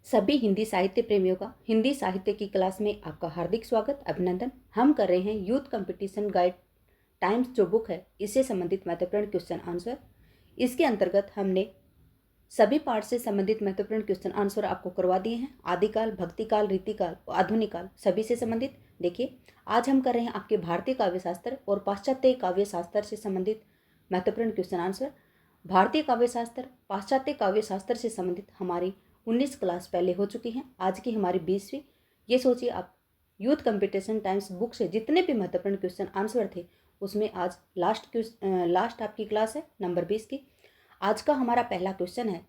सभी हिंदी साहित्य प्रेमियों का हिंदी साहित्य की क्लास में आपका हार्दिक स्वागत, अभिनंदन। हम कर रहे हैं यूथ कंपटीशन गाइड टाइम्स जो बुक है, इससे संबंधित महत्वपूर्ण क्वेश्चन आंसर। इसके अंतर्गत हमने सभी पार्ट से संबंधित महत्वपूर्ण क्वेश्चन आंसर आपको करवा दिए हैं। आदिकाल, भक्तिकाल, रीतिकाल, आधुनिक काल सभी से संबंधित। देखिए, आज हम कर रहे हैं आपके भारतीय काव्य शास्त्र और पाश्चात्य काव्य शास्त्र से संबंधित महत्वपूर्ण क्वेश्चन आंसर। भारतीय काव्य शास्त्र, पाश्चात्य काव्य शास्त्र से संबंधित हमारी 19 क्लास पहले हो चुकी हैं। आज की हमारी 20वीं। ये सोचिए आप, यूथ कंपटीशन टाइम्स बुक से जितने भी महत्वपूर्ण क्वेश्चन आंसर थे उसमें आज लास्ट आपकी क्लास है नंबर 20 की। आज का हमारा पहला क्वेश्चन है,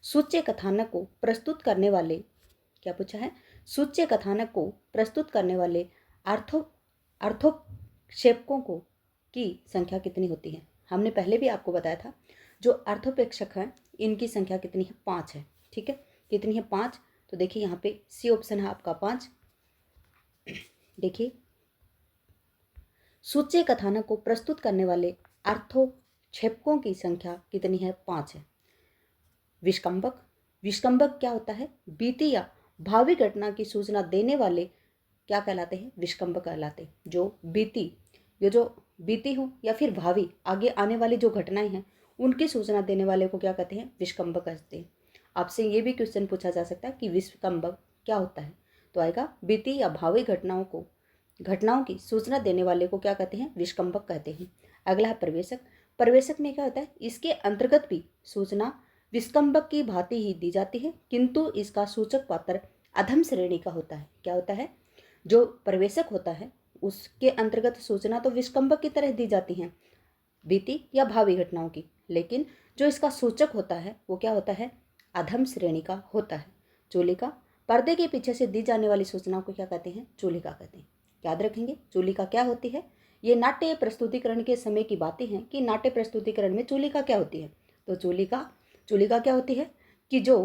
सूच्य कथानक को प्रस्तुत करने वाले, क्या पूछा है, सूच्य कथानक को प्रस्तुत करने वाले अर्थोक्षेपकों को की संख्या कितनी होती है। हमने पहले भी आपको बताया था, जो अर्थोपेक्षक हैं इनकी संख्या कितनी है, 5 है। ठीक है, कितनी है, 5। तो देखिए यहाँ पे सी ऑप्शन है आपका 5। देखिए, सूच्य कथानक को प्रस्तुत करने वाले अर्थोक्षेपकों की संख्या कितनी है, 5 है। विष्कंभक, विष्कंभक क्या होता है, बीती या भावी घटना की सूचना देने वाले क्या कहलाते हैं, विष्कंभक कहलाते हैं। जो बीती हो या फिर भावी आगे आने वाली जो घटनाएं हैं उनकी सूचना देने वाले को क्या कहते हैं, विष्कंभक कहते हैं। आपसे ये भी क्वेश्चन पूछा जा सकता है कि विष्कंभक क्या होता है, तो आएगा बीती या भावी घटनाओं की सूचना देने वाले को क्या कहते हैं, विष्कंभक कहते हैं। अगला है प्रवेशक। प्रवेशक में क्या होता है, इसके अंतर्गत भी सूचना विष्कंभक की भांति ही दी जाती है, किंतु इसका सूचक पात्र अधम श्रेणी का होता है। क्या होता है, जो प्रवेशक होता है उसके अंतर्गत सूचना तो विष्कंभक की तरह दी जाती है, बीती या भावी घटनाओं की, लेकिन जो इसका सूचक होता है वो क्या होता है, अधम श्रेणी का होता है। चूलिका, पर्दे के पीछे से दी जाने वाली सूचनाओं को क्या कहते हैं, चूलिका कहते हैं। याद रखेंगे चूलिका क्या होती है। ये नाट्य प्रस्तुतिकरण के समय की बातें हैं कि नाट्य प्रस्तुतिकरण में चूलिका क्या होती है। तो चूलिका क्या होती है कि जो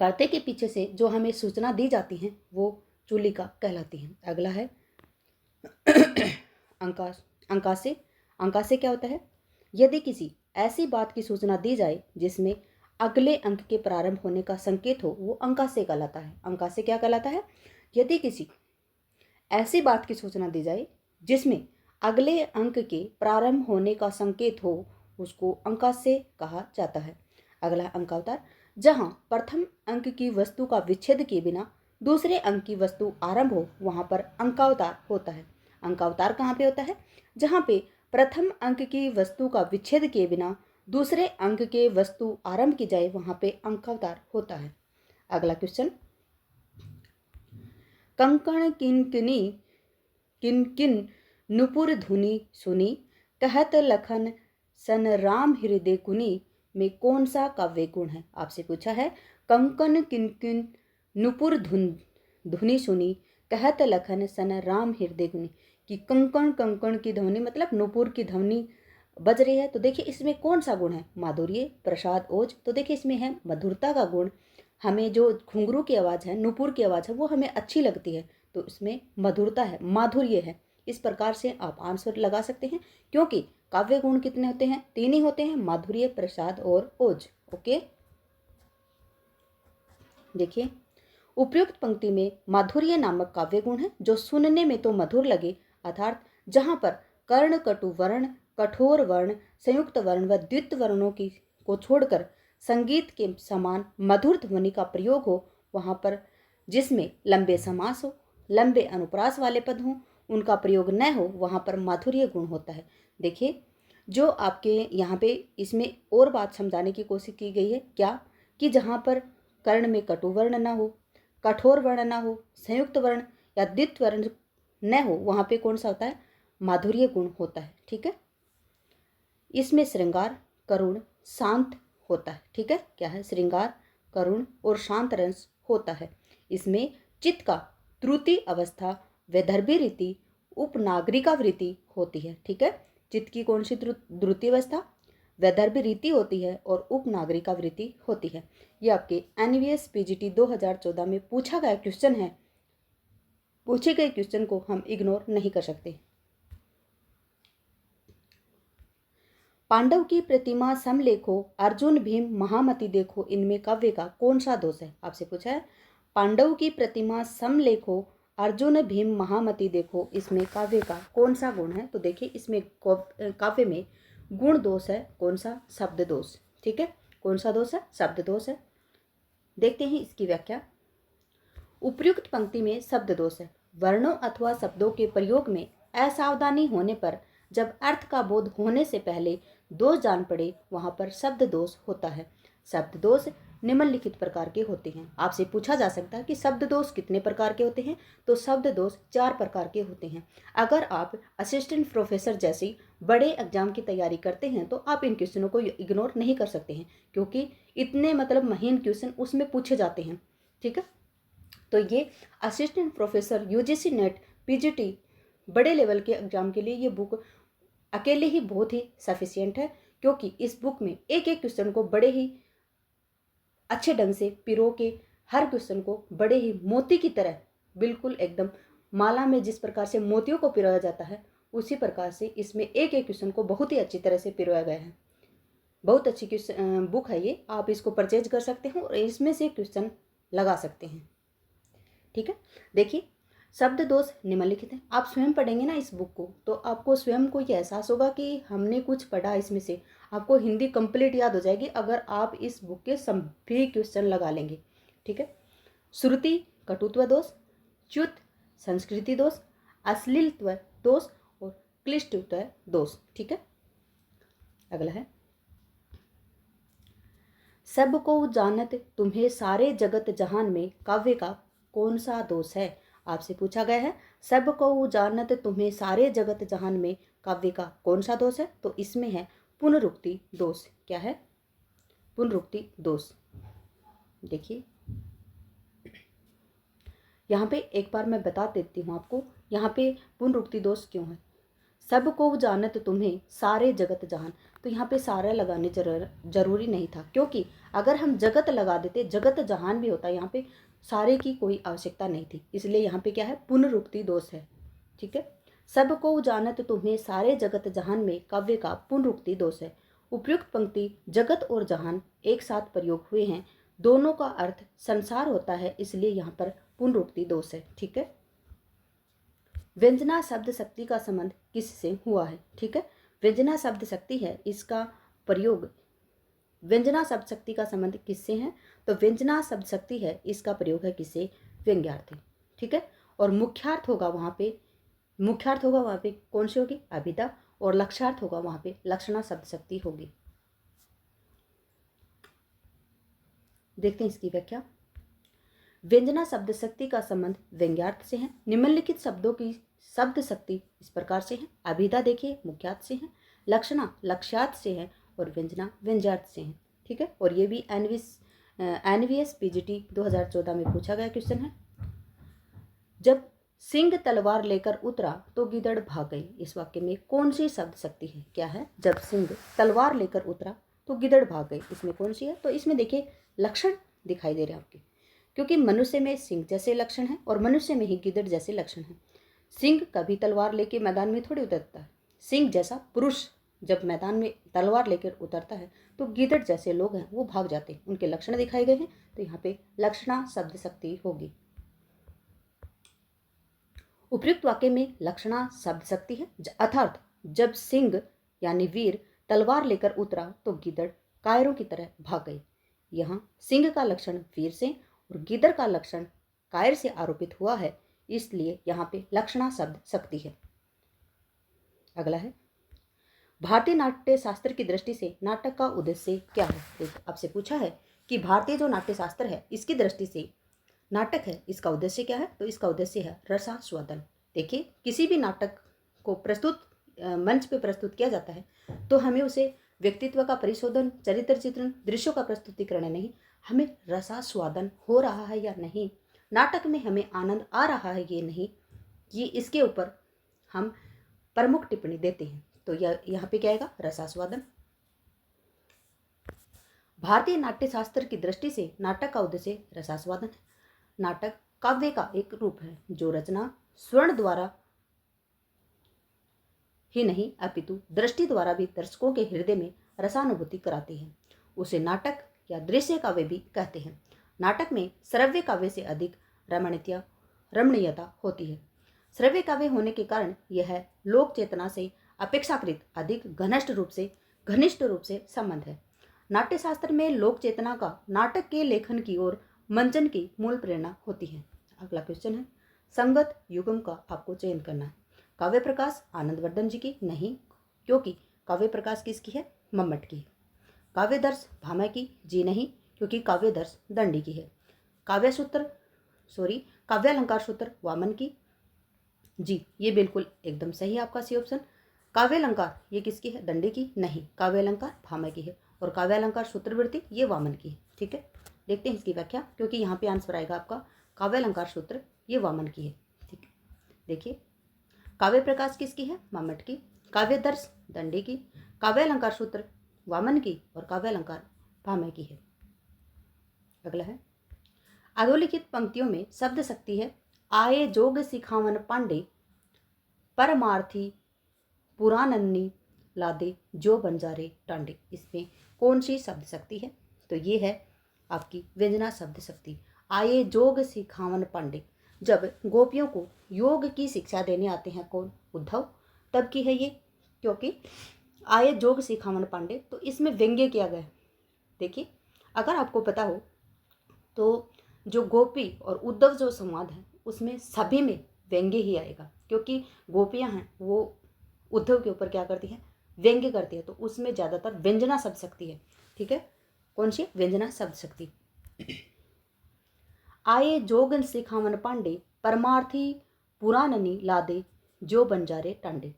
पर्दे के पीछे से जो हमें सूचना दी जाती है वो चूलिका कहलाती है। अगला है अंकासे। अंकासे क्या होता है, यदि किसी ऐसी बात की सूचना दी जाए जिसमें अगले अंक के प्रारंभ होने का संकेत हो, वो अंकासे कहलाता है। अंकासे क्या कहलाता है, यदि किसी ऐसी बात की सूचना दी जाए जिसमें अगले अंक के प्रारंभ होने का संकेत हो, उसको अंकासे कहा जाता है। अगला अंकावतार, जहां प्रथम अंक की वस्तु का विच्छेद किए बिना दूसरे अंक की वस्तु आरंभ हो, वहां पर अंकावतार होता है। अंकावतार कहाँ पे होता है, जहां पे प्रथम अंक की वस्तु का विच्छेद किए बिना दूसरे अंक के वस्तु आरंभ की जाए, वहां पे अंकावतार होता है। अगला क्वेश्चन, कंकण किनकिनी किनकिन नुपुर धुनि सुनी, कहत लखन सन राम हृदय कुनी में कौन सा काव्य गुण है। आपसे पूछा है, कंकन किनकिन नुपुर धुनि सुनी, कहत लखन सन राम हृदय कुनी, कि कंकण कंकण की ध्वनि मतलब नुपुर की ध्वनि बज रही है। तो देखिए इसमें कौन सा गुण है, माधुर्य, प्रसाद, ओज। तो देखिए इसमें है मधुरता का गुण। हमें जो घुंघरू की आवाज़ है, नुपुर की आवाज़ है, वो हमें अच्छी लगती है, तो इसमें मधुरता है, माधुर्य है। इस प्रकार से आप आंसर लगा सकते हैं, क्योंकि काव्य गुण कितने होते हैं, 3 ही होते हैं, माधुर्य, प्रसाद और ओज। ओके, देखिए उपयुक्त पंक्ति में माधुर्य नामक काव्य गुण है जो सुनने में तो मधुर लगे, अर्थात जहाँ पर कर्ण, कटु वर्ण, कठोर वर्ण, संयुक्त वर्ण व द्वित वर्णों की को छोड़कर संगीत के समान मधुर ध्वनि का प्रयोग हो, वहाँ पर जिसमें लंबे समास हो, लंबे अनुप्रास वाले पद हों, उनका प्रयोग न हो, वहाँ पर माधुर्य गुण होता है। देखिए जो आपके यहाँ पे इसमें और बात समझाने की कोशिश की गई है, क्या कि जहाँ पर कर्ण में कटु वर्ण ना हो, कठोर वर्ण ना हो, संयुक्त वर्ण या द्वित वर्ण न हो, वहाँ पे कौन सा होता है, माधुर्य गुण होता है। ठीक है, इसमें श्रृंगार, करुण, शांत होता है। ठीक है, क्या है, श्रृंगार, करुण और शांत रस होता है। इसमें चित्त का त्रुटि अवस्था, वैदर्भी रीति, उपनागरिका वृत्ति होती है। ठीक है, चित्त की कौन सी द्रुति अवस्था, वैदर्भी रीति होती है और उपनागरिका वृत्ति होती है। ये आपके एनवीएस पीजीटी 2014 में पूछा गया क्वेश्चन है। पूछे गए क्वेश्चन को हम इग्नोर नहीं कर सकते। पांडव की प्रतिमा समलेखो, अर्जुन भीम महामति देखो, इनमें काव्य का कौन सा दोष है? आपसे पूछा है पांडव की प्रतिमा समलेखो, अर्जुन भीम महामति देखो, इसमें काव्य का कौन सा गुण है? तो देखिए इसमें काव्य में गुण दोष है, कौन सा? शब्द दोष। ठीक है, कौन सा दोष है? शब्द दोष है। देखते हैं इसकी व्याख्या। उपयुक्त पंक्ति में शब्द दोष है। वर्णों अथवा शब्दों के प्रयोग में असावधानी होने पर जब अर्थ का बोध होने से पहले दोष जान पड़े, वहां पर शब्द दोष होता है। शब्द दोष निम्नलिखित प्रकार के होते हैं। आपसे पूछा जा सकता है कि शब्द दोष कितने प्रकार के होते हैं? तो शब्द दोष 4 प्रकार के होते हैं। अगर आप असिस्टेंट प्रोफेसर जैसी बड़े एग्जाम की तैयारी करते हैं तो आप इन क्वेश्चनों को इग्नोर नहीं कर सकते हैं, क्योंकि इतने महीन क्वेश्चन उसमें पूछे जाते हैं। ठीक है, तो ये assistant professor UGC net PGT बड़े लेवल के एग्जाम के लिए ये बुक अकेले ही बहुत ही सफिशिएंट है, क्योंकि इस बुक में एक एक क्वेश्चन को बड़े ही अच्छे ढंग से पिरो के, हर क्वेश्चन को बड़े ही मोती की तरह, बिल्कुल एकदम माला में जिस प्रकार से मोतियों को पिरोया जाता है, उसी प्रकार से इसमें एक एक क्वेश्चन को बहुत ही अच्छी तरह से पिरोया गया है। बहुत अच्छी बुक है ये, आप इसको परचेज कर सकते हैं और इसमें से क्वेश्चन लगा सकते हैं। ठीक है, देखिए शब्द दोष निम्नलिखित है। आप स्वयं पढ़ेंगे ना इस बुक को, तो आपको स्वयं को ये एहसास होगा कि हमने कुछ पढ़ा इसमें से। आपको हिंदी कंप्लीट याद हो जाएगी अगर आप इस बुक के सभी क्वेश्चन लगा लेंगे। ठीक है, श्रुति कटुत्व दोष, च्युत संस्कृति दोष, अश्लीलत्व दोष और क्लिष्टत्व दोष। ठीक है, अगला है सब को जानत तुम्हें सारे जगत जहान में, काव्य का कौन सा दोष है? आपसे पूछा गया है सब को जानत तुम्हें सारे जगत जहान में, काव्य का कौन सा दोष है? तो इसमें है पुनरुक्ति दोष। क्या है? पुनरुक्ति दोष। देखिए यहाँ पे एक बार मैं बता देती हूँ आपको, यहाँ पे पुनरुक्ति दोष क्यों है। सब को जानत तुम्हें सारे जगत जहान, तो यहाँ पे सारा लगाने जरूरी नहीं था, क्योंकि अगर हम जगत लगा देते, जगत जहान भी होता, यहाँ पे सारे की कोई आवश्यकता नहीं थी, इसलिए यहाँ पे क्या है? पुनरुक्ति दोष है। ठीक है, सब को जानत तुम्हें सारे जगत जहान में, काव्य का पुनरुक्ति दोष है। उपयुक्त पंक्ति जगत और जहान एक साथ प्रयोग हुए हैं, दोनों का अर्थ संसार होता है, इसलिए यहाँ पर पुनरुक्ति दोष है। ठीक है, व्यंजना शब्द शक्ति का संबंध किससे हुआ है? ठीक है, व्यंजना शब्द शक्ति है, इसका प्रयोग, व्यंजना शब्द शक्ति का संबंध किससे है? तो व्यंजना शब्द शक्ति है, इसका प्रयोग है किससे? व्यंग्यार्थ। ठीक है, और मुख्यार्थ होगा वहाँ पे कौन सी होगी? अभिधा, और लक्ष्यार्थ होगा वहाँ पे लक्षणा शब्द शक्ति होगी। देखते हैं इसकी व्याख्या। व्यंजना शब्द शक्ति का संबंध व्यंग्यार्थ से है। निम्नलिखित शब्दों की शब्द शक्ति इस प्रकार से है। अभिधा देखिए मुख्यार्थ से है, लक्षणा लक्ष्यार्थ से है, और व्यंजना व्यंग्यार्थ से है। ठीक है, और ये भी एनवीएस पीजीटी 2014 में पूछा गया क्वेश्चन है। जब सिंह तलवार लेकर उतरा तो गिदड़ भाग गई, इस वाक्य में कौन सी शब्द शक्ति है? क्या है? जब सिंह तलवार लेकर उतरा तो गिदड़ भाग गई, इसमें कौन सी है? तो इसमें देखिए लक्षण दिखाई दे रहे हैं आपके, क्योंकि मनुष्य में सिंह जैसे लक्षण है और मनुष्य में ही गिदड़ जैसे लक्षण है। सिंह कभी तलवार लेके मैदान में थोड़ी उतरता है। सिंह जैसा पुरुष जब मैदान में तलवार लेकर उतरता है तो गिदड़ जैसे लोग हैं वो भाग जाते हैं, उनके लक्षण दिखाए गए हैं, तो यहाँ पे लक्षणा शब्द शक्ति होगी। उपयुक्त वाक्य में लक्षणा शब्द शक्ति है, अर्थात जब सिंह यानी वीर तलवार लेकर उतरा तो गिदड़ कायरों की तरह भाग गए। यहाँ सिंह का लक्षण वीर से और गिदड़ का लक्षण कायर से आरोपित हुआ है, इसलिए यहाँ पे लक्षणा शब्द शक्ति है। अगला है भारतीय नाट्य शास्त्र की दृष्टि से नाटक का उद्देश्य क्या है? देखिए आपसे पूछा है कि भारतीय जो नाट्य शास्त्र है इसकी दृष्टि से नाटक है, इसका उद्देश्य क्या है? तो इसका उद्देश्य है रसास्वादन। देखिए किसी भी नाटक को मंच पे प्रस्तुत किया जाता है तो हमें उसे व्यक्तित्व का परिशोधन, चरित्र चित्रण, दृश्यों का प्रस्तुतिकरण नहीं, हमें रसास्वादन हो रहा है या नहीं, नाटक में हमें आनंद आ रहा है ये नहीं, ये इसके ऊपर हम प्रमुख टिप्पणी देते हैं। तो यह यहाँ पे क्या आएगा? रसास्वादन। भारतीय नाट्य शास्त्र की दृष्टि से नाटक का उद्देश्य रसास्वादन है। नाटक काव्य का एक रूप है जो रचना स्वर्ण द्वारा ही नहीं अपितु दृष्टि द्वारा भी दर्शकों के हृदय में रसानुभूति कराती है। उसे नाटक या दृश्य काव्य भी कहते हैं। नाटक में श्रव्य काव्य से अधिक रमणीयता होती है। श्रव्य काव्य होने के कारण यह लोक चेतना से अपेक्षाकृत अधिक घनिष्ठ रूप से संबंध है। नाट्यशास्त्र में लोक चेतना का नाटक के लेखन की ओर मंचन की मूल प्रेरणा होती है। अगला क्वेश्चन है, संगत युगम का आपको चयन करना है। काव्य प्रकाश आनंदवर्धन जी की नहीं, क्योंकि काव्य प्रकाश किसकी है? मम्मट की। काव्यदर्श भामा की जी नहीं, क्योंकि काव्यदर्श दंडी की है। काव्यालंकार सूत्र वामन की जी, ये बिल्कुल एकदम सही आपका सी ऑप्शन। काव्यालंकार ये किसकी है? दंडी की नहीं, काव्यालंकार भामा की है। और काव्यालंकार सूत्रवृत्ति ये वामन की है। ठीक है, देखते हैं इसकी व्याख्या, क्योंकि यहाँ पे आंसर आएगा आपका काव्यालंकार सूत्र ये वामन की है। ठीक है, देखिए काव्य प्रकाश किसकी है? मम्मट की। काव्यदर्श दंडी की। काव्यालंकार सूत्र वामन की और काव्यालंकार भामा की है। अगला है, अधोलिखित पंक्तियों में शब्द शक्ति है आए जोग सिखावन पांडे परमार्थी पुरानन्नी लादे जो बंजारे टांडे। इसमें कौन सी शब्द शक्ति है? तो ये है आपकी व्यंजना शब्द शक्ति। आए जोग सिखावन पांडे, जब गोपियों को योग की शिक्षा देने आते हैं कौन? उद्धव, तब की है ये, क्योंकि आए जोग सिखावन पांडे, तो इसमें व्यंग्य किया गया है। देखिए अगर आपको पता हो तो जो गोपी और उद्धव जो संवाद है उसमें सभी में व्यंग्य ही आएगा, क्योंकि गोपियां हैं वो उद्धव के ऊपर क्या करती है? व्यंग्य करती है, तो उसमें ज़्यादातर व्यंजना शब्द शक्ति है। ठीक है, कौन सी? व्यंजना शब्द शक्ति। आए जोगन सिखावन पांडे परमार्थी पुराननी लादे जो बंजारे टांडे।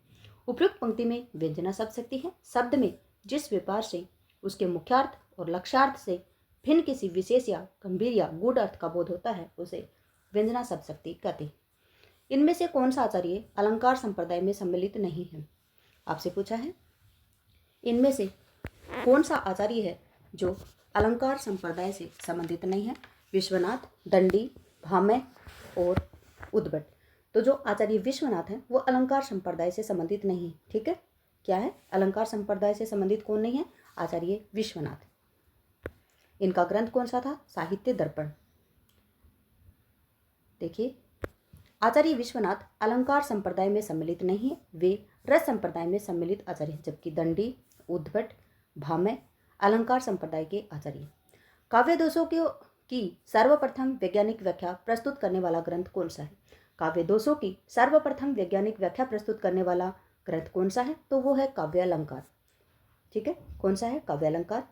उपयुक्त पंक्ति में व्यंजना शब्द शक्ति है। शब्द में जिस व्यापार से उसके मुख्यार्थ और लक्ष्यार्थ से भिन्न किसी विशेष या गंभीर या गूढ़ अर्थ का बोध होता है उसे व्यंजना शब्द शक्ति कहते हैं। इनमें से कौन सा आचार्य अलंकार संप्रदाय में सम्मिलित नहीं है? आपसे पूछा है, इनमें से कौन सा आचार्य है जो अलंकार संप्रदाय से संबंधित नहीं है? विश्वनाथ, दंडी, भामह और उद्भट। तो जो आचार्य विश्वनाथ हैं वो अलंकार संप्रदाय से संबंधित नहीं है। ठीक है, क्या है? अलंकार संप्रदाय से संबंधित कौन नहीं है? आचार्य विश्वनाथ। इनका ग्रंथ कौन सा था? साहित्य दर्पण। देखिए आचार्य विश्वनाथ अलंकार संप्रदाय में सम्मिलित नहीं है, वे रस संप्रदाय में सम्मिलित आचार्य हैं, जबकि दंडी, उद्भट, भामह अलंकार संप्रदाय के आचार्य। काव्य दोषों की सर्वप्रथम वैज्ञानिक व्याख्या प्रस्तुत करने वाला ग्रंथ कौन सा है? काव्य दोषों की सर्वप्रथम वैज्ञानिक व्याख्या प्रस्तुत करने वाला ग्रंथ कौन सा है? तो वो है काव्यालंकार। ठीक है, कौन सा है? काव्यालंकार।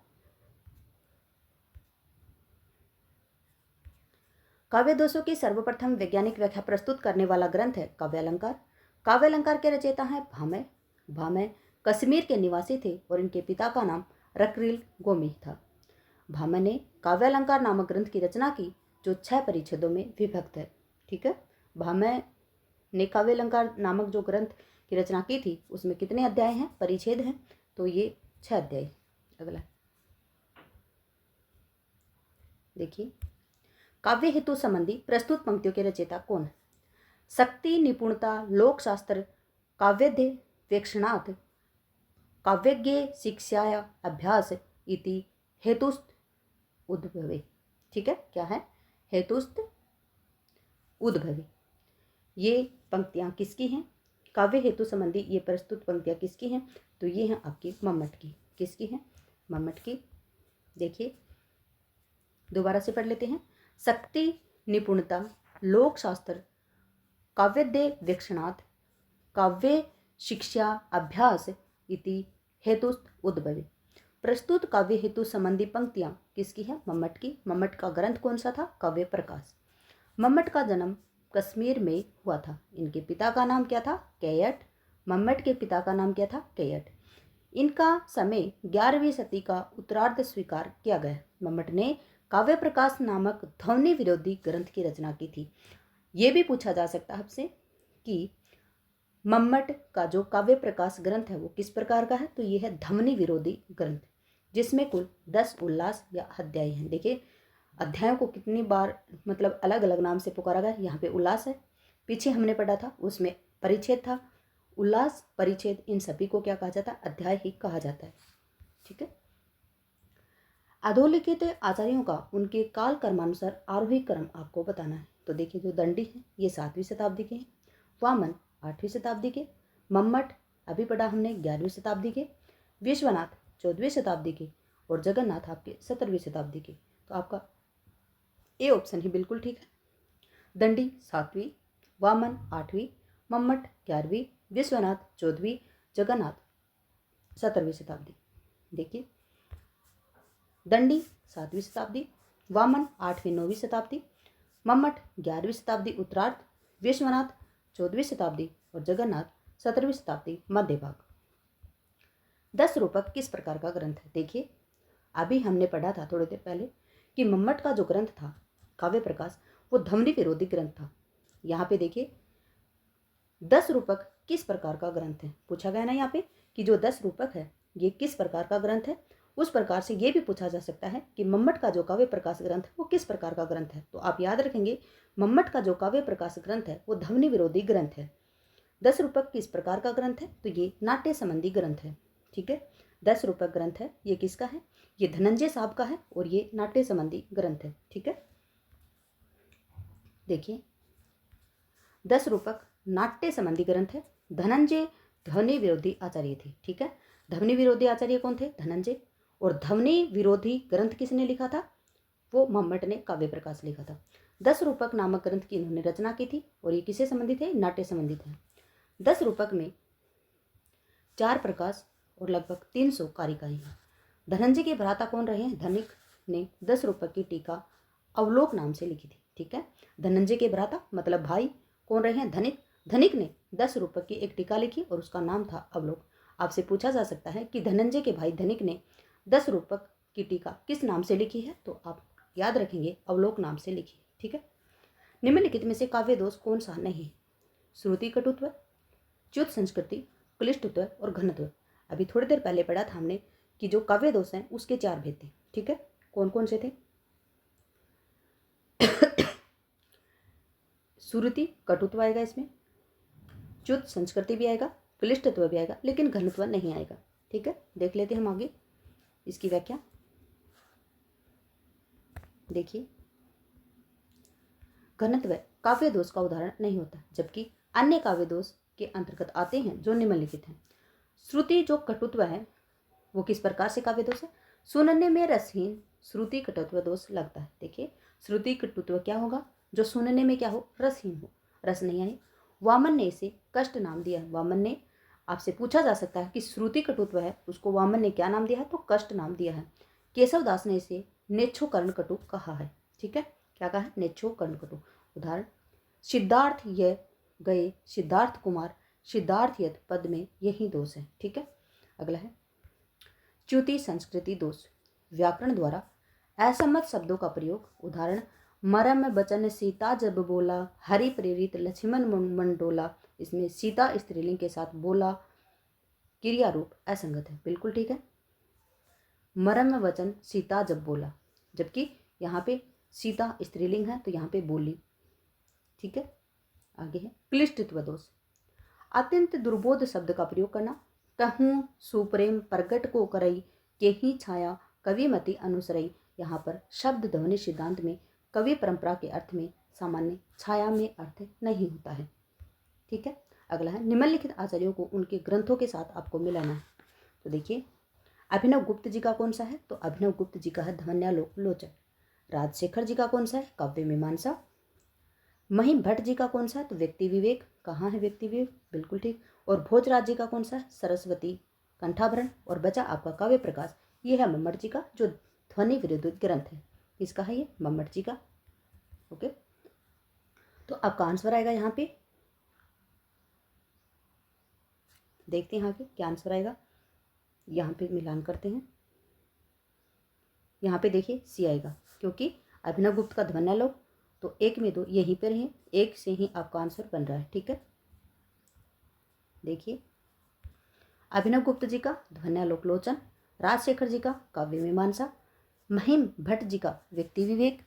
काव्य दोषों की सर्वप्रथम वैज्ञानिक व्याख्या प्रस्तुत करने वाला ग्रंथ है काव्यालंकार। काव्यालंकार के रचयिता हैं भामह। भामह कश्मीर के निवासी थे और इनके पिता का नाम रकरील गोमी था। भामह ने काव्यालंकार नामक ग्रंथ की रचना की जो 6 परिच्छेदों में विभक्त है। ठीक है, भामह ने काव्यालंकार नामक जो ग्रंथ की रचना की थी उसमें कितने अध्याय हैं? परिच्छेद हैं, तो ये 6 अध्याय। अगला देखिए, काव्य हेतु संबंधी प्रस्तुत पंक्तियों के रचयिता कौन है? शक्ति, निपुणता, लोकशास्त्र, काव्यध्य वेक्षणात्, काव्यज्ञ शिक्षाया अभ्यास इति हेतुस्त उद्भवे। ठीक है, क्या है? हेतुस्त उद्भवे। ये पंक्तियां किसकी हैं? काव्य हेतु संबंधी ये प्रस्तुत पंक्तियां किसकी हैं? तो ये हैं आपकी मम्मट की। किसकी हैं? मम्मट की। देखिए दोबारा से पढ़ लेते हैं। शक्ति, निपुणता, लोकशास्त्र, काव्यध्य वेक्षणात्, काव्य शिक्षा अभ्यास इति हेतुस्त उद्भवे। प्रस्तुत काव्य हेतु संबंधी पंक्तियां किसकी है? मम्मट की। मम्मट का ग्रंथ कौन सा था? काव्य प्रकाश। मम्मट का जन्म कश्मीर में हुआ था। इनके पिता का नाम क्या था? कैयट। मम्मट के पिता का नाम क्या था? कैयट। इनका समय 11वीं सदी का उत्तरार्ध स्वीकार किया गया। मम्मट ने काव्य प्रकाश नामक ध्वनि विरोधी ग्रंथ की रचना की थी। ये भी पूछा जा सकता है आपसे कि मम्मट का जो काव्य प्रकाश ग्रंथ है वो किस प्रकार का है? तो ये है ध्वनि विरोधी ग्रंथ, जिसमें कुल 10 उल्लास या अध्याय हैं। देखिए अध्यायों को कितनी बार मतलब अलग अलग नाम से पुकारा गया। यहाँ पे उल्लास है, पीछे हमने पढ़ा था उसमें परिच्छेद था, उल्लास, परिच्छेद, इन सभी को क्या कहा जाता है? अध्याय ही कहा जाता है। ठीक है। अधोलिखित आचार्यों का उनके काल कर्मानुसार आरोही क्रम आपको बताना है। तो देखिए, जो दंडी है ये 7वीं शताब्दी के हैं, वामन 8वीं शताब्दी के, मम्मट अभी पढ़ा हमने 11वीं शताब्दी के, विश्वनाथ 14वीं शताब्दी के और जगन्नाथ आपके 17वीं शताब्दी के। तो आपका ए ऑप्शन ही बिल्कुल ठीक है। दंडी 7वीं, वामन 8वीं, मम्मट 11वीं, विश्वनाथ 14वीं, जगन्नाथ 17वीं शताब्दी। देखिए, दंडी 7वीं शताब्दी, वामन 8वीं 9वीं शताब्दी, मम्मट 11वीं शताब्दी उत्तरार्ध, विश्वनाथ 14वीं शताब्दी और जगन्नाथ 17वीं शताब्दी मध्य भाग। 10 रूपक किस प्रकार का ग्रंथ है? देखिए, अभी हमने पढ़ा था थोड़ी देर पहले कि मम्मट का जो ग्रंथ था काव्य प्रकाश, वो ध्वनि विरोधी ग्रंथ था। यहाँ पे देखिए 10 रूपक किस प्रकार का ग्रंथ है पूछा गया ना यहाँ पे, कि जो 10 रूपक है ये किस प्रकार का ग्रंथ है। उस प्रकार से ये भी पूछा जा सकता है कि मम्मट का जो काव्य प्रकाश ग्रंथ है वो किस प्रकार का ग्रंथ है। तो आप याद रखेंगे, मम्मट का जो काव्य प्रकाश ग्रंथ है वो ध्वनि विरोधी ग्रंथ है। 10 रूपक किस प्रकार का ग्रंथ है? तो ये नाट्य संबंधी ग्रंथ है। ठीक है, 10 रूपक ग्रंथ है, ये किसका है? ये धनंजय साहब का है और ये नाट्य संबंधी ग्रंथ है। ठीक है, देखिए 10 रूपक नाट्य संबंधी ग्रंथ है। धनंजय ध्वनि विरोधी आचार्य थे। ठीक है, ध्वनि विरोधी आचार्य कौन थे? धनंजय। और ध्वनि विरोधी ग्रंथ किसने लिखा था? वो मम्मट ने काव्य प्रकाश लिखा था। 10 रूपक नामक ग्रंथ की इन्होंने रचना की थी और ये किससे संबंधित है? नाट्य संबंधित है। 10 रूपक में 4 प्रकाश और लगभग 300 कारिकाएं हैं। धनंजय के भ्राता कौन रहे हैं? धनिक ने 10 रूपक की टीका अवलोक नाम से लिखी थी। ठीक है, धनंजय के भ्राता मतलब भाई कौन रहे हैं? धनिक। धनिक ने 10 रूपक की एक टीका लिखी और उसका नाम था अवलोक। आपसे पूछा जा सकता है कि धनंजय के भाई धनिक ने 10 रूपक की टीका किस नाम से लिखी है? तो आप याद रखेंगे अवलोक नाम से लिखी। ठीक है, निम्नलिखित में से काव्य दोष कौन सा नहीं? श्रुति कटुत्व, च्युत संस्कृति, क्लिष्टत्व और घनत्व। अभी थोड़ी देर पहले पढ़ा था हमने कि जो काव्य दोष हैं उसके 4 भेद थे। ठीक है, कौन कौन से थे? श्रुति कटुत्व आएगा इसमें, च्युत संस्कृति भी आएगा, क्लिष्टत्व भी आएगा, लेकिन घनत्व नहीं आएगा। ठीक है, देख लेते हैं हम आगे इसकी व्याख्या। देखिए, घनत्व काव्य दोष का उदाहरण नहीं होता, जबकि अन्य काव्य दोष के अंतर्गत आते हैं जो निम्नलिखित हैं। श्रुति जो कटुत्व है वो किस प्रकार से काव्य दोष है? सुनने में रसहीन श्रुति कटुत्व दोष लगता है। देखिए, श्रुति कटुत्व क्या होगा? जो सुनने में क्या हो? रसहीन हो, रस नहीं आए। वामन ने इसे कष्ट नाम दिया है। वामन ने, आपसे पूछा जा सकता है कि श्रुति कटुत्व है उसको वामन ने क्या नाम दिया है? तो कष्ट नाम दिया है। केशवदास ने इसे नेच्छो कर्ण कटु कहा है। ठीक है, क्या कहा है? नेच्छो कर्ण कटु। उदाहरण, सिद्धार्थ ये गए सिद्धार्थ कुमार, सिद्धार्थ यत पद में यही दोष है। ठीक है, अगला है च्युति संस्कृति दोष, व्याकरण द्वारा असम्मत शब्दों का प्रयोग। उदाहरण, मरम वचन सीता जब बोला, हरि प्रेरित लक्ष्मण मंडोला। इसमें सीता स्त्रीलिंग के साथ बोला क्रिया रूप असंगत है। बिल्कुल ठीक है, मरम वचन सीता जब बोला, जबकि यहाँ पे सीता स्त्रीलिंग है तो यहाँ पे बोली। ठीक है, आगे है क्लिष्टत्व दोष, अत्यंत दुर्बोध शब्द का प्रयोग करना। कहूँ सुप्रेम प्रगट को करई, के ही छाया कविमति अनुसरई। यहाँ पर शब्द ध्वनि सिद्धांत में कवि परंपरा के अर्थ में सामान्य छाया में अर्थ नहीं होता है। ठीक है, अगला है निम्नलिखित आचार्यों को उनके ग्रंथों के साथ आपको मिलाना है। तो देखिए, अभिनव गुप्त जी का कौन सा है? तो अभिनव गुप्त जी का है ध्वन्यालोक लोचन। राजशेखर जी का कौन सा है? काव्य मीमांसा। महिम भट्ट जी का कौन सा है? तो व्यक्ति विवेक। कहाँ है व्यक्ति विवेक? बिल्कुल ठीक। और भोजराज जी का कौन सा है? सरस्वती कंठाभरण। और बचा आपका काव्य प्रकाश, ये है मम्मट जी का जो ध्वनि विरोधी ग्रंथ है। किसका है ये? मम्मट जी का। ओके, तो आपका आंसर आएगा यहाँ पे, देखते हैं यहाँ पे क्या आंसर आएगा। यहाँ पे मिलान करते हैं, यहाँ पे देखिए सी आएगा, क्योंकि अभिनव गुप्त का ध्वन्यालोक तो 1 में 2 यहीं पर है, 1 से ही आपका आंसर बन रहा है। ठीक है, देखिए अभिनव गुप्त जी का ध्वन्यालोक लोचन, राजशेखर जी का काव्य मीमांसा, महिम भट्ट जी का व्यक्ति विवेक,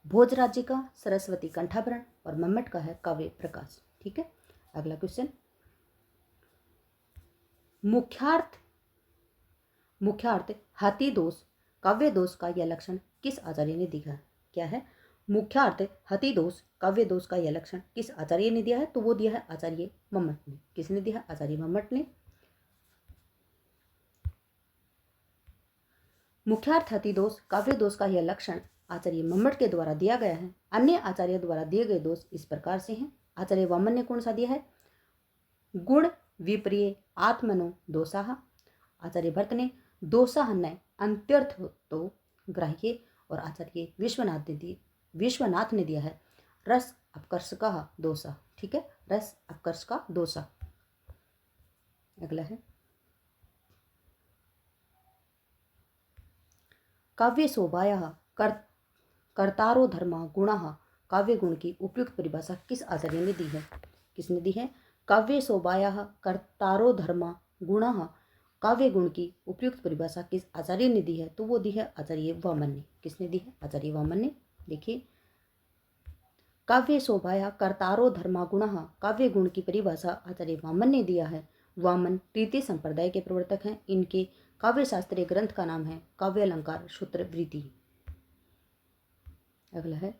भोजराज जी का सरस्वती कंठाभरण और मम्मट का है काव्य प्रकाश। ठीक है, अगला क्वेश्चन, मुख्यार्थ मुख्यार्थ हाथी दोष काव्य दोष का यह लक्षण किस आचार्य ने दिया? क्या है? मुख्यार्थ हाथी दोष काव्य दोष का यह लक्षण किस आचार्य ने दिया है? तो वो दिया है आचार्य मम्मट ने। किसने दिया? आचार्य मम्मट ने। मुख्यार्थ हाथी दोष काव्य दोष का यह लक्षण आचार्य मम्मट के द्वारा दिया गया है। अन्य आचार्य द्वारा दिए गए दोष इस प्रकार से हैं। आचार्य वामन ने कौन सा दिया है? गुण विप्रिय आत्मनो दोषाः। आचार्य भट्ट ने दोषाः न अंत्यर्थ तो ग्राह्य। और आचार्य विश्वनाथ ने दिया है रस अपकर्ष का दोषा। ठीक है, रस अपकर्ष का दोषा। अगला है काव्य शोभायाः कर्तारो धर्मा गुणाः। काव्य गुण की उपयुक्त परिभाषा किस आचार्य ने दी है? किसने दी है? काव्य शोभायाः कर्तारो धर्मा गुणाः। काव्य गुण की उपयुक्त परिभाषा किस आचार्य ने दी है? तो वो दी है आचार्य वामन ने। किसने दी है? आचार्य वामन ने। देखिए, काव्य शोभाया कर्तारो धर्मा गुणाः। काव्य गुण की परिभाषा आचार्य वामन ने दिया है। वामन तृतीय संप्रदाय के प्रवर्तक हैं। इनके काव्य शास्त्रीय ग्रंथ का नाम है काव्य अलंकार सूत्र वृत्ति। अगला है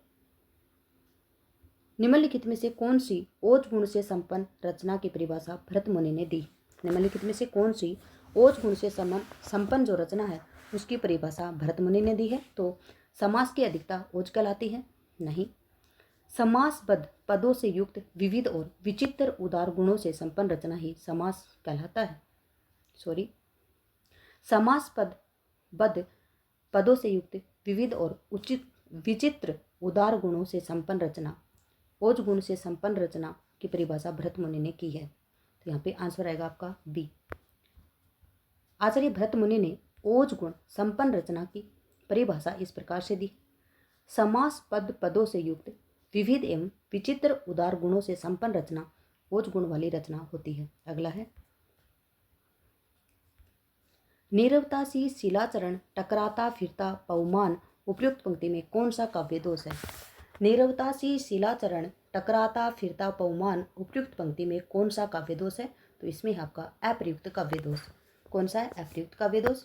निम्नलिखित में से कौन सी ओज गुण से संपन्न रचना की परिभाषा भरत मुनि ने दी? निम्नलिखित में से कौन सी ओज गुण से संपन्न जो रचना है उसकी परिभाषा भरत मुनि ने दी है? तो समास की अधिकता ओज कहलाती है? नहीं। समासबद्ध पदों से युक्त विविध और विचित्र उदार गुणों से संपन्न रचना ही समास कहलाता है। समासबद्ध पदों से युक्त विविध और विचित्र उदार गुणों से संपन्न रचना ओज गुण से संपन्न रचना की परिभाषा भरत मुनि ने की है। तो यहाँ पे आंसर आएगा आपका बी। आचार्य भरत मुनि ने ओज गुण संपन्न रचना की परिभाषा इस प्रकार से दी। समासबद्ध पदों से युक्त विविध एवं विचित्र उदार गुणों से संपन्न रचना ओज गुण वाली रचना होती है। अगला है नीरवतासी शिलाचरण टकराता फिरता पवमान। उपयुक्त पंक्ति में कौन सा काव्य दोष है? नीरवतासी शिलाचरण टकराता फिरता पवमान। उपयुक्त पंक्ति में कौन सा काव्य दोष है? तो इसमें आपका अप्रयुक्त काव्य दोष। कौन सा है अप्रयुक्त काव्य दोष?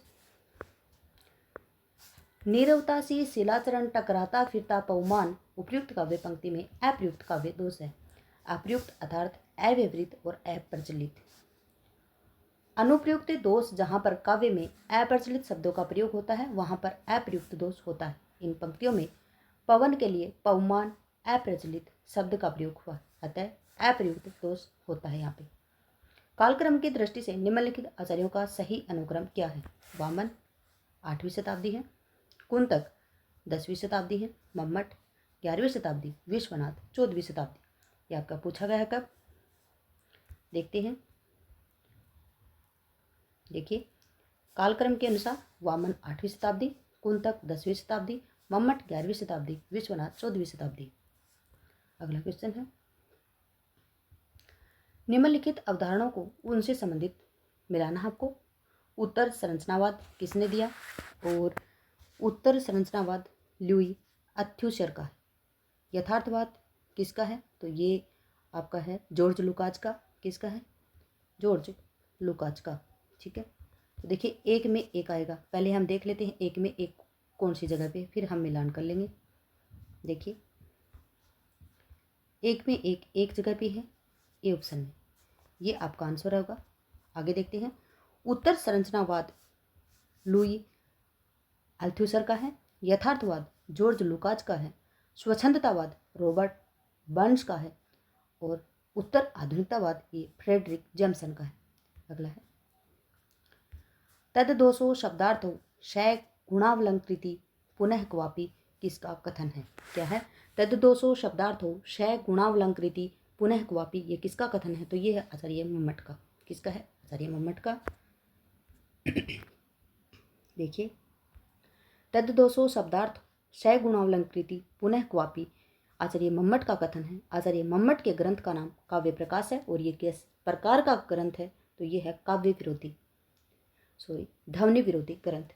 नीरवतासी शिलाचरण टकराता फिरता पवमान। उपयुक्त काव्य पंक्ति में अप्रयुक्त काव्य दोष है। अप्रयुक्त अर्थात अव्यवहित और अप्रचलित। अनुप्रयुक्त दोष जहाँ पर काव्य में अप्रचलित शब्दों का प्रयोग होता है वहाँ पर अप्रयुक्त दोष होता है। इन पंक्तियों में पवन के लिए पवमान अप्रचलित शब्द का प्रयोग हुआ, अतः अप्रयुक्त दोष होता है यहाँ पे। कालक्रम की दृष्टि से निम्नलिखित आचार्यों का सही अनुक्रम क्या है? वामन 8वीं शताब्दी है, कुंतक 10वीं शताब्दी है, मम्मट 11वीं शताब्दी, विश्वनाथ 14वीं शताब्दी। ये आपका पूछा गया है कब? देखते हैं। देखिए, कालक्रम के अनुसार वामन 8वीं शताब्दी, कुंतक 10वीं शताब्दी, मम्मट 11वीं शताब्दी, विश्वनाथ 14वीं शताब्दी। अगला क्वेश्चन है निम्नलिखित अवधारणाओं को उनसे संबंधित मिलाना है आपको। उत्तर संरचनावाद किसने दिया? और उत्तर संरचनावाद लुई अल्थुसर का है। यथार्थवाद किसका है? तो ये आपका है जॉर्ज लुकाच का। किसका है? जॉर्ज लुकाच का। ठीक है, तो देखिए एक में एक आएगा। पहले हम देख लेते हैं एक में एक कौन सी जगह पे, फिर हम मिलान कर लेंगे। देखिए एक में एक जगह पे है ए ऑप्शन में, ये आपका आंसर होगा। आगे देखते हैं। उत्तर संरचनावाद लुई अल्थुसर का है। यथार्थवाद जॉर्ज लुकाच का है। स्वच्छंदतावाद रॉबर्ट बर्न्स का है। और उत्तर आधुनिकतावाद ये फ्रेडरिक जेम्सन का है। अगला है तद्दोषो शब्दार्थो शय गुणावलंकृति पुनः क्वापि किसका कथन है? क्या है? तद्दोषो शब्दार्थो शय गुणावलंकृति पुनः क्वापि, ये किसका कथन है? तो ये है आचार्य मम्मट का। किसका है? आचार्य मम्मट का। देखिए तद्दोषो शब्दार्थ शय गुणावलंकृति पुनः क्वापि आचार्य मम्मट का कथन है। आचार्य मम्मट के ग्रंथ का नाम काव्य प्रकाश है। और ये किस प्रकार का ग्रंथ है? तो ये है ध्वनि विरोधी ग्रंथ।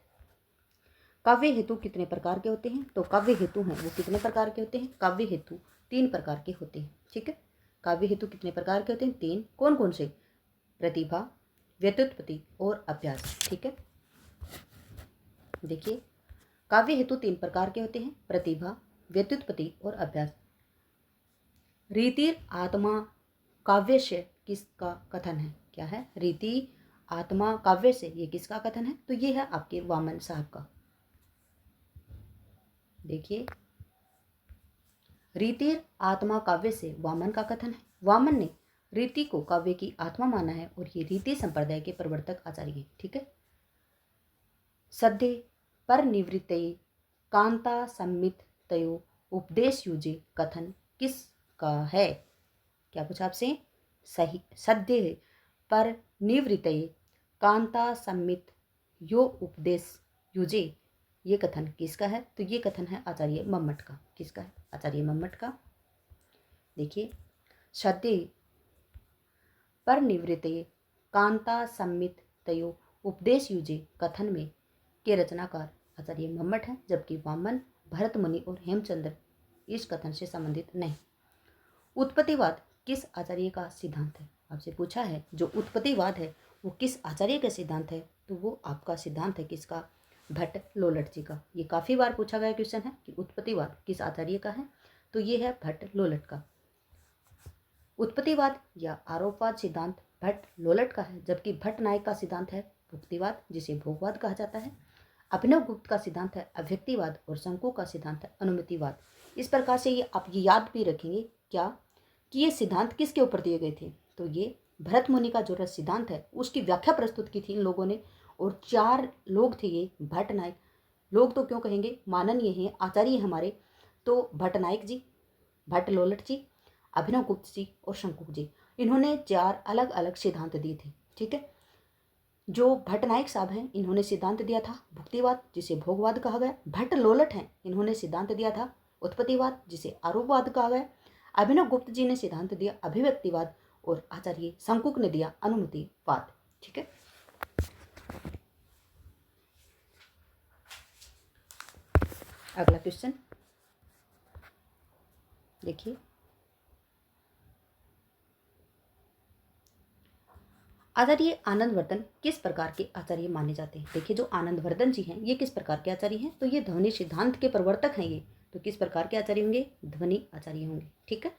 काव्य हेतु कितने प्रकार के होते हैं? तो काव्य हेतु हैं वो कितने प्रकार के होते हैं? काव्य हेतु 3 प्रकार के होते हैं। ठीक है, काव्य हेतु कितने प्रकार के होते हैं? 3। कौन कौन से? प्रतिभा, व्युत्पत्ति और अभ्यास। ठीक है, देखिए काव्य हेतु 3 प्रकार के होते हैं, प्रतिभा, व्युत्पत्ति और अभ्यास। रीतिर आत्मा काव्य से किसका कथन है? क्या है? रीति आत्मा काव्य से, ये किसका कथन है? तो ये है आपके वामन साहब का। देखिए रीतिर आत्मा काव्य से वामन का कथन है। वामन ने रीति को काव्य की आत्मा माना है और ये रीति संप्रदाय के प्रवर्तक आचार्य हैं। ठीक है, सद्य पर निवृत्तये कांता सम्मित तयो उपदेश युजे कथन किसका है? क्या पूछा आपसे? सही, सद्य पर निवृत्तये कांता सम्मित यो उपदेश युजे, ये कथन किसका है? तो ये कथन है आचार्य मम्मट का। किसका है? आचार्य मम्मट का। देखिए सद्य पर निवृत्तये कांता सम्मित तयो उपदेश युजे कथन में के रचनाकार आचार्य मम्मट हैं, जबकि वामन, भरत मुनि और हेमचंद्र इस कथन से संबंधित नहीं। उत्पत्तिवाद किस आचार्य का सिद्धांत है? आपसे पूछा है जो उत्पत्तिवाद है वो किस आचार्य का सिद्धांत है? तो वो आपका सिद्धांत है किसका? भट्ट लोलट जी का। ये काफ़ी बार पूछा गया क्वेश्चन है कि उत्पत्तिवाद किस आचार्य का है? तो ये है भट्ट लोलट का। उत्पत्तिवाद या आरोपवाद सिद्धांत भट्ट लोलट का है, जबकि भट्ट नायक का सिद्धांत है भुक्तिवाद, जिसे भोगवाद कहा जाता है। अभिनव गुप्त का सिद्धांत है अव्यक्तिवाद और शंकु का सिद्धांत है अनुमितिवाद। इस प्रकार से ये आप ये याद भी रखेंगे क्या कि ये सिद्धांत किसके ऊपर दिए गए थे? तो ये भरत मुनि का जो सिद्धांत है उसकी व्याख्या प्रस्तुत की थी इन लोगों ने, और 4 लोग थे ये भट्ट नायक। लोग तो क्यों कहेंगे, माननीय हैं, आचार्य हमारे। तो भट्ट नायक जी, भट्ट लोलट जी, अभिनव गुप्त जी और शंकु जी, इन्होंने 4 अलग अलग सिद्धांत दिए थे। ठीक है, जो भट्ट नायक साहब हैं इन्होंने सिद्धांत दिया था भुक्तिवाद, जिसे भोगवाद कहा गया। भट्ट लोलट हैं, इन्होंने सिद्धांत दिया था उत्पत्तिवाद, जिसे आरोपवाद कहा गया। अभिनव गुप्त जी ने सिद्धांत दिया अभिव्यक्तिवाद और आचार्य शंकुक ने दिया अनुमितिवाद। ठीक है, अगला क्वेश्चन देखिए, आचार्य आनंदवर्धन किस प्रकार के आचार्य माने जाते हैं? देखिए जो आनंदवर्धन जी हैं ये किस प्रकार के आचार्य हैं? तो ये ध्वनि सिद्धांत के प्रवर्तक हैं ये। तो किस प्रकार के आचार्य होंगे? ध्वनि आचार्य होंगे। ठीक है,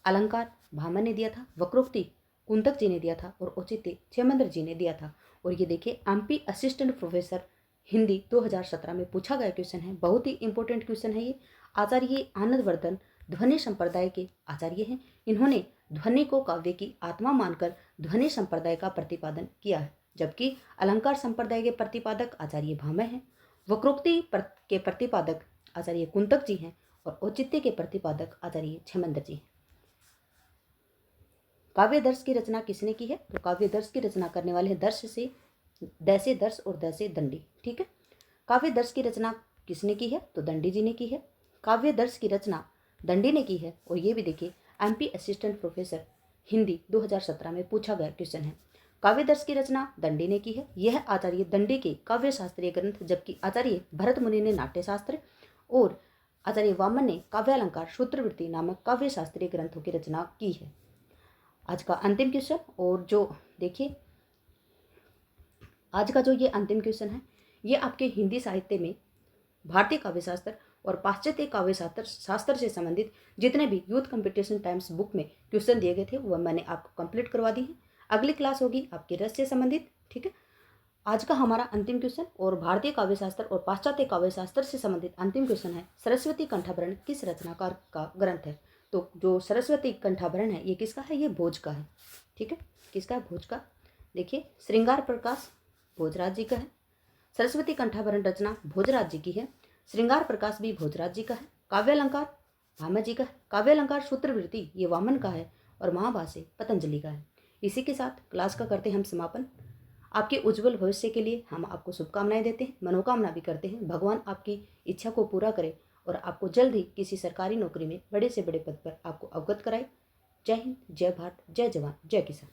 अलंकार भामह ने दिया था, वक्रोक्ति कुंतक जी ने दिया था और औचित्य क्षेमेंद्र जी ने दिया था। और ये देखिए एमपी असिस्टेंट प्रोफेसर हिंदी 2017 में पूछा गया क्वेश्चन है, बहुत ही इंपॉर्टेंट क्वेश्चन है ये। आचार्य आनंदवर्धन ध्वनि संप्रदाय के आचार्य हैं। इन्होंने ध्वनि को काव्य की आत्मा मानकर ध्वनि संप्रदाय का प्रतिपादन किया है, जबकि अलंकार संप्रदाय के प्रतिपादक आचार्य भामह हैं, वक्रोक्ति के प्रतिपादक आचार्य कुंतक जी हैं और औचित्य के प्रतिपादक आचार्य क्षेमेंद्र जी हैं। काव्य दर्श की रचना किसने की है? तो काव्य दर्श की रचना करने वाले हैं दर्श से दैसे दर्श और दैसे दंडी। ठीक है, काव्य दर्श की रचना किसने की है? तो दंडी जी ने की है। काव्य दर्श की रचना दंडी ने की है। और ये भी देखिए एमपी असिस्टेंट प्रोफेसर हिंदी 2017 में पूछा गया क्वेश्चन है। काव्य दर्श की रचना दंडी ने की है। यह आचार्य दंडी के काव्य शास्त्रीय ग्रंथ, जबकि आचार्य भरत मुनि ने नाट्य शास्त्र और आचार्य वामन ने काव्यालंकार सूत्रवृत्ति नामक काव्य शास्त्रीय ग्रंथों की रचना की है। आज का अंतिम क्वेश्चन, और जो देखिए आज का जो ये अंतिम क्वेश्चन है ये आपके हिंदी साहित्य में भारतीय काव्यशास्त्र और पाश्चात्य काव्य शास्त्र से संबंधित जितने भी यूथ कंपटीशन टाइम्स बुक में क्वेश्चन दिए गए थे वह मैंने आपको कंप्लीट करवा दी है। अगली क्लास होगी आपके रस से संबंधित। ठीक है, आज का हमारा अंतिम क्वेश्चन और भारतीय काव्यशास्त्र और पाश्चात्य काव्यशास्त्र से संबंधित अंतिम क्वेश्चन है, सरस्वती कंठाभरण किस रचनाकार का ग्रंथ है? तो जो सरस्वती कंठाभरण है ये किसका है? ये भोज का है। ठीक है, किसका है? भोज का। देखिए श्रृंगार प्रकाश भोजराज जी का है। सरस्वती कंठाभरण रचना भोजराज जी की है। श्रृंगार प्रकाश भी भोजराज जी का है। काव्यालंकार भामह जी का है। काव्यालंकार सूत्रवृत्ति ये वामन का है और महाभाष्य पतंजलि का है। इसी के साथ क्लास का करते हैं हम समापन। आपके उज्जवल भविष्य के लिए हम आपको शुभकामनाएं देते हैं, मनोकामना भी करते हैं। भगवान आपकी इच्छा को पूरा करे और आपको जल्द ही किसी सरकारी नौकरी में बड़े से बड़े पद पर आपको अवगत कराए। जय हिंद, जय भारत, जय जवान, जय किसान।